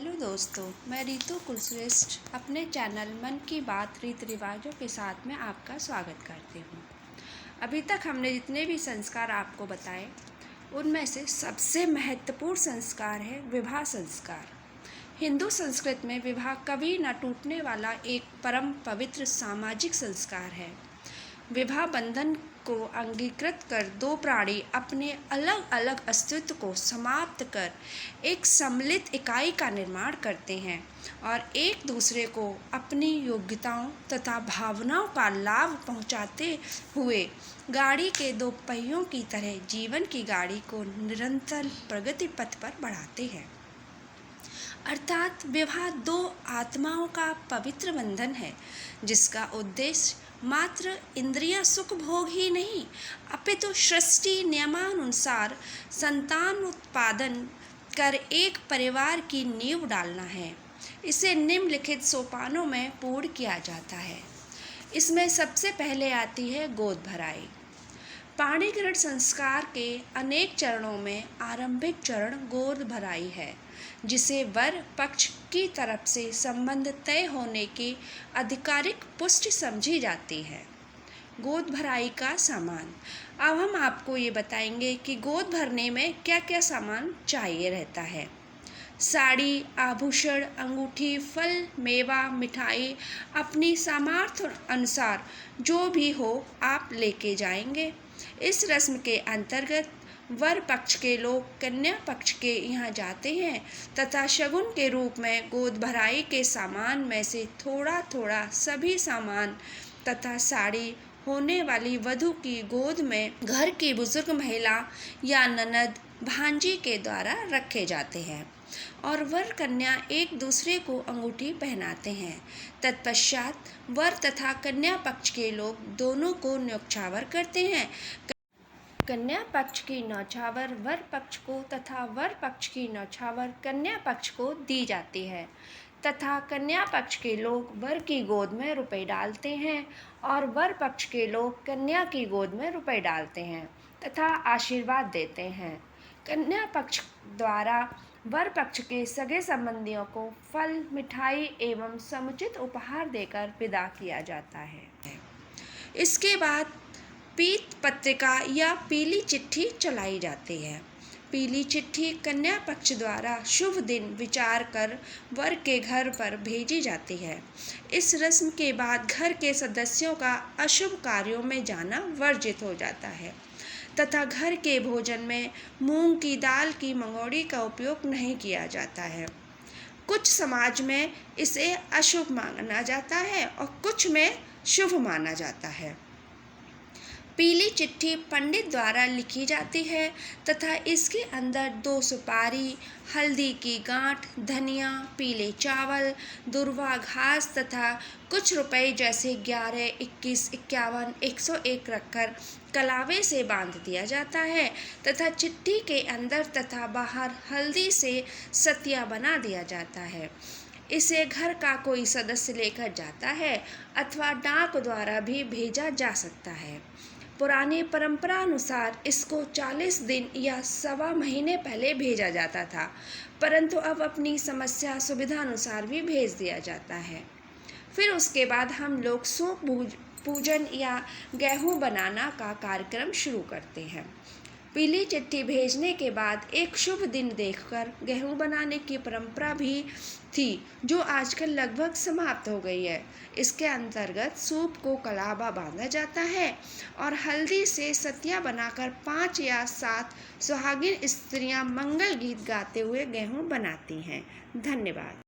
Hello दोस्तों, मैं रितु कुलश्रेष्ठ अपने चैनल मन की बात रीति रिवाजों के साथ में आपका स्वागत करती हूँ। अभी तक हमने जितने भी संस्कार आपको बताए उनमें से सबसे महत्वपूर्ण संस्कार है विवाह संस्कार। हिंदू संस्कृति में विवाह कभी न टूटने वाला एक परम पवित्र सामाजिक संस्कार है। विवाह बंधन को अंगीकृत कर दो प्राणी अपने अलग अलग अस्तित्व को समाप्त कर एक सम्मिलित इकाई का निर्माण करते हैं और एक दूसरे को अपनी योग्यताओं तथा भावनाओं का लाभ पहुंचाते हुए गाड़ी के दो पहियों की तरह जीवन की गाड़ी को निरंतर प्रगति पथ पर बढ़ाते हैं। अर्थात विवाह दो आत्माओं का पवित्र बंधन है जिसका उद्देश्य मात्र इंद्रिय सुख भोग ही नहीं अपितु सृष्टि नियमानुसार संतान उत्पादन कर एक परिवार की नींव डालना है। इसे निम्नलिखित सोपानों में पूर्ण किया जाता है। इसमें सबसे पहले आती है गोद भराई। पाणी ग्रहण संस्कार के अनेक चरणों में आरंभिक चरण गोद भराई है, जिसे वर पक्ष की तरफ से संबंध तय होने की आधिकारिक पुष्टि समझी जाती है। गोद भराई का सामान। अब हम आपको ये बताएंगे कि गोद भरने में क्या क्या सामान चाहिए रहता है। साड़ी, आभूषण, अंगूठी, फल, मेवा, मिठाई अपनी सामर्थ्य अनुसार जो भी हो आप लेके जाएंगे। इस रस्म के अंतर्गत वर पक्ष के लोग कन्या पक्ष के यहाँ जाते हैं तथा शगुन के रूप में गोद भराई के सामान में से थोड़ा थोड़ा सभी सामान तथा साड़ी होने वाली वधू की गोद में घर की बुजुर्ग महिला या ननद भांजी के द्वारा रखे जाते हैं और वर कन्या एक दूसरे को अंगूठी पहनाते हैं। तत्पश्चात वर तथा कन्या पक्ष के लोग दोनों को न्योछावर करते हैं। कन्या पक्ष की न्योछावर वर पक्ष को तथा वर पक्ष की न्योछावर कन्या पक्ष को दी जाती है तथा कन्या पक्ष के लोग वर की गोद में रुपए डालते हैं और वर पक्ष के लोग कन्या की गोद में रुपए डालते हैं तथा आशीर्वाद देते हैं। कन्या पक्ष द्वारा वर पक्ष के सगे संबंधियों को फल, मिठाई एवं समुचित उपहार देकर विदा किया जाता है। इसके बाद पीत पत्रिका या पीली चिट्ठी चलाई जाती है। पीली चिट्ठी कन्या पक्ष द्वारा शुभ दिन विचार कर वर के घर पर भेजी जाती है। इस रस्म के बाद घर के सदस्यों का अशुभ कार्यों में जाना वर्जित हो जाता है तथा घर के भोजन में मूंग की दाल की मंगोड़ी का उपयोग नहीं किया जाता है। कुछ समाज में इसे अशुभ माना जाता है और कुछ में शुभ माना जाता है। पीली चिट्ठी पंडित द्वारा लिखी जाती है तथा इसके अंदर 2 सुपारी, हल्दी की गांठ, धनिया, पीले चावल, दुर्वा घास तथा कुछ रुपए जैसे 11, 21, 51, 101 रखकर कलावे से बांध दिया जाता है तथा चिट्ठी के अंदर तथा बाहर हल्दी से सतिया बना दिया जाता है। इसे घर का कोई सदस्य लेकर जाता है अथवा डाक द्वारा भी भेजा जा सकता है। पुरानी परंपरा अनुसार इसको 40 दिन या सवा महीने पहले भेजा जाता था, परंतु अब अपनी समस्या सुविधा अनुसार भी भेज दिया जाता है। फिर उसके बाद हम लोग सूप पूजन या गेहूं बनाना का कार्यक्रम शुरू करते हैं। पीली चिट्ठी भेजने के बाद एक शुभ दिन देखकर गेहूं बनाने की परंपरा भी थी, जो आजकल लगभग समाप्त हो गई है। इसके अंतर्गत सूप को कलावा बांधा जाता है और हल्दी से सतिया बनाकर 5 या 7 सुहागिन स्त्रियां मंगल गीत गाते हुए गेहूं बनाती हैं। धन्यवाद।